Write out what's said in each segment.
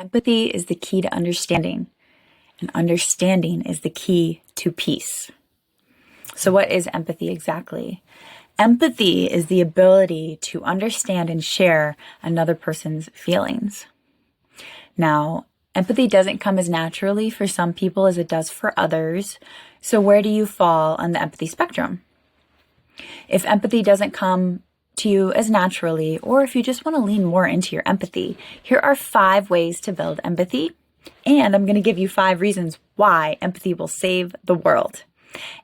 Empathy is the key to understanding, and understanding is the key to peace. So what is empathy exactly? Empathy is the ability to understand and share another person's feelings. Now, empathy doesn't come as naturally for some people as it does for others. So where do you fall on the empathy spectrum? If empathy doesn't come to you as naturally, or if you just want to lean more into your empathy, here are 5 ways to build empathy. And I'm going to give you 5 reasons why empathy will save the world.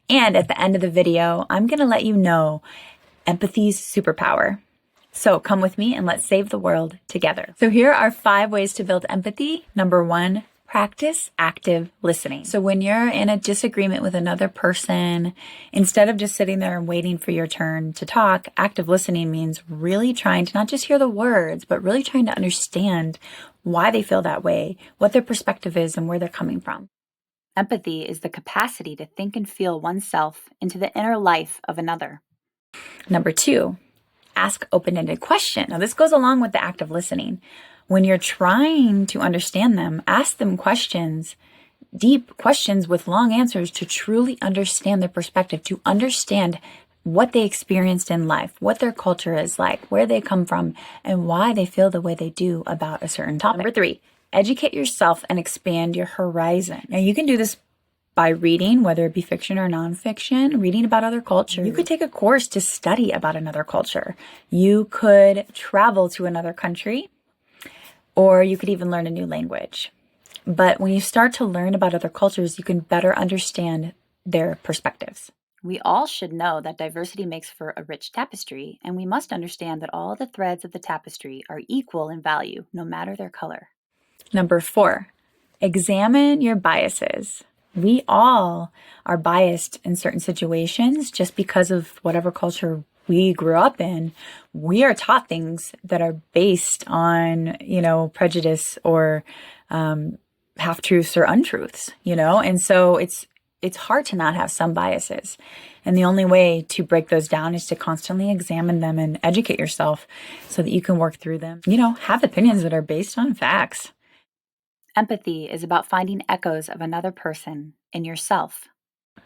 And at the end of the video, I'm going to let you know empathy's superpower. So come with me and let's save the world together. So here are 5 ways to build empathy. Number 1, practice active listening. So when you're in a disagreement with another person, instead of just sitting there and waiting for your turn to talk, active listening means really trying to not just hear the words, but really trying to understand why they feel that way, what their perspective is, and where they're coming from. Empathy is the capacity to think and feel oneself into the inner life of another. Number 2, ask open-ended questions. Now, this goes along with the active listening. When you're trying to understand them, ask them questions, deep questions with long answers to truly understand their perspective, to understand what they experienced in life, what their culture is like, where they come from, and why they feel the way they do about a certain topic. Number 3, educate yourself and expand your horizon. Now, you can do this by reading, whether it be fiction or nonfiction, reading about other cultures. You could take a course to study about another culture. You could travel to another country, or you could even learn a new language. But when you start to learn about other cultures, you can better understand their perspectives. We all should know that diversity makes for a rich tapestry, and we must understand that all the threads of the tapestry are equal in value, no matter their color. Number 4, examine your biases. We all are biased in certain situations just because of whatever culture we grew up in. We are taught things that are based on, prejudice or half-truths or untruths, and so it's hard to not have some biases. And the only way to break those down is to constantly examine them and educate yourself so that you can work through them. Have opinions that are based on facts. Empathy is about finding echoes of another person in yourself.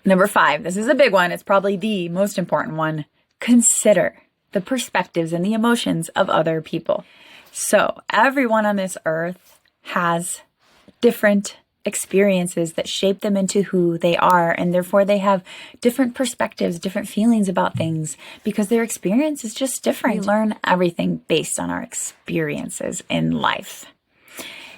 Number 5, this is a big one. It's probably the most important one. Consider the perspectives and the emotions of other people. So everyone on this earth has different experiences that shape them into who they are, and therefore they have different perspectives, different feelings about things because their experience is just different. We learn everything based on our experiences in life.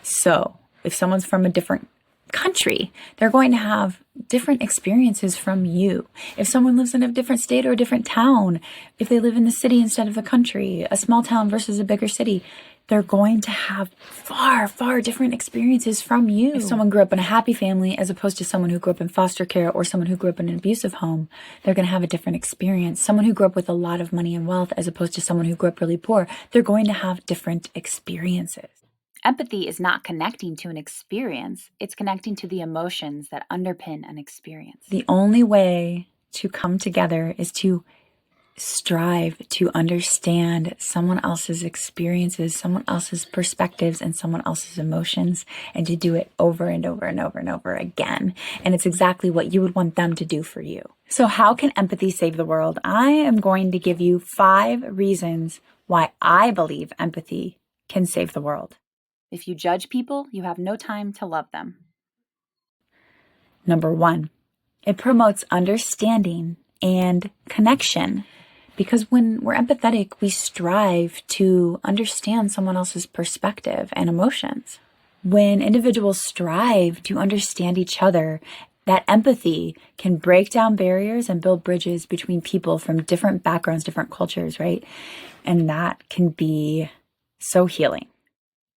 So if someone's from a different country, they're going to have different experiences from you. If someone lives in a different state or a different town, if they live in the city instead of the country, a small town versus a bigger city, they're going to have far, far different experiences from you. If someone grew up in a happy family as opposed to someone who grew up in foster care or someone who grew up in an abusive home, they're going to have a different experience. Someone who grew up with a lot of money and wealth as opposed to someone who grew up really poor, they're going to have different experiences. Empathy is not connecting to an experience, it's connecting to the emotions that underpin an experience. The only way to come together is to strive to understand someone else's experiences, someone else's perspectives, and someone else's emotions, and to do it over and over and over and over again. And it's exactly what you would want them to do for you. So how can empathy save the world? I am going to give you 5 reasons why I believe empathy can save the world. If you judge people, you have no time to love them. Number 1, it promotes understanding and connection. Because when we're empathetic, we strive to understand someone else's perspective and emotions. When individuals strive to understand each other, that empathy can break down barriers and build bridges between people from different backgrounds, different cultures, right? And that can be so healing.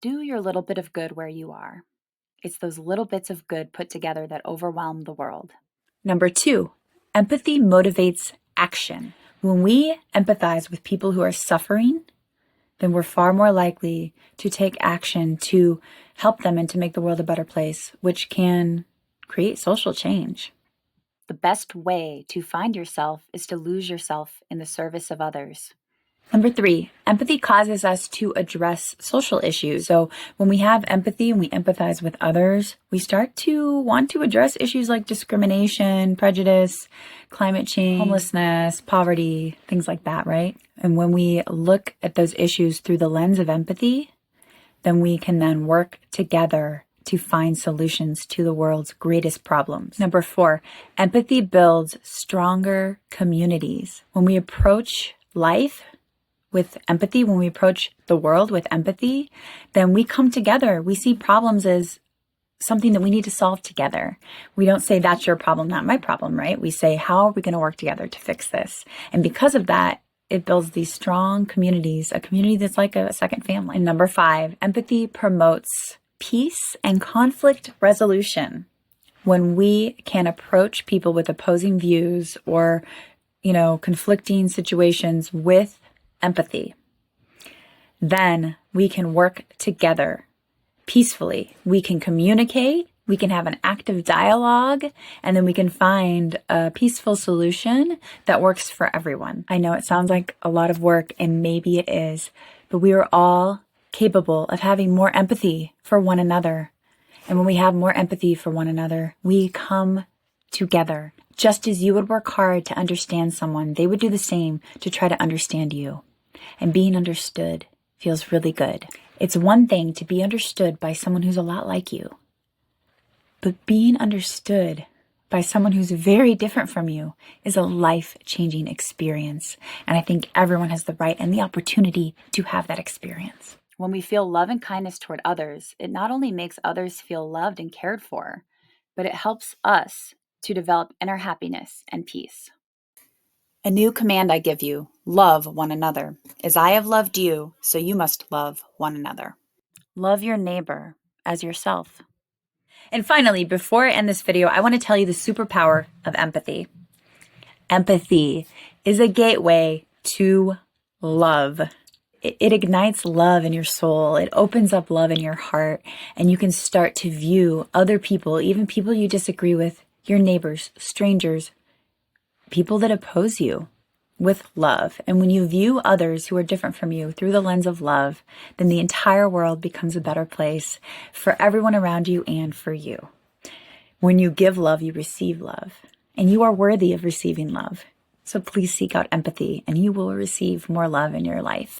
Do your little bit of good where you are. It's those little bits of good put together that overwhelm the world. Number 2, empathy motivates action. When we empathize with people who are suffering, then we're far more likely to take action to help them and to make the world a better place, which can create social change. The best way to find yourself is to lose yourself in the service of others. Number 3, empathy causes us to address social issues. So when we have empathy and we empathize with others, we start to want to address issues like discrimination, prejudice, climate change, homelessness, poverty, things like that, right? And when we look at those issues through the lens of empathy, then we can then work together to find solutions to the world's greatest problems. Number 4, empathy builds stronger communities. When we approach life with empathy, when we approach the world with empathy, then we come together. We see problems as something that we need to solve together. We don't say, that's your problem, not my problem, right? We say, how are we going to work together to fix this? And because of that, it builds these strong communities, a community that's like a second family. And number 5, empathy promotes peace and conflict resolution. When we can approach people with opposing views or, conflicting situations with empathy, then we can work together peacefully. We can communicate, we can have an active dialogue, and then we can find a peaceful solution that works for everyone. I know it sounds like a lot of work, and maybe it is, but we are all capable of having more empathy for one another. And when we have more empathy for one another, we come together. Just as you would work hard to understand someone, they would do the same to try to understand you. And being understood feels really good. It's one thing to be understood by someone who's a lot like you, but being understood by someone who's very different from you is a life-changing experience. And I think everyone has the right and the opportunity to have that experience. When we feel love and kindness toward others, it not only makes others feel loved and cared for, but it helps us to develop inner happiness and peace. A new command I give you, love one another. As I have loved you, so you must love one another. Love your neighbor as yourself. And finally, before I end this video, I want to tell you the superpower of empathy. Empathy is a gateway to love. It ignites love in your soul. It opens up love in your heart, and you can start to view other people, even people you disagree with, your neighbors, strangers, people that oppose you, with love. And when you view others who are different from you through the lens of love, then the entire world becomes a better place for everyone around you and for you. When you give love, you receive love, and you are worthy of receiving love. So please seek out empathy, and you will receive more love in your life.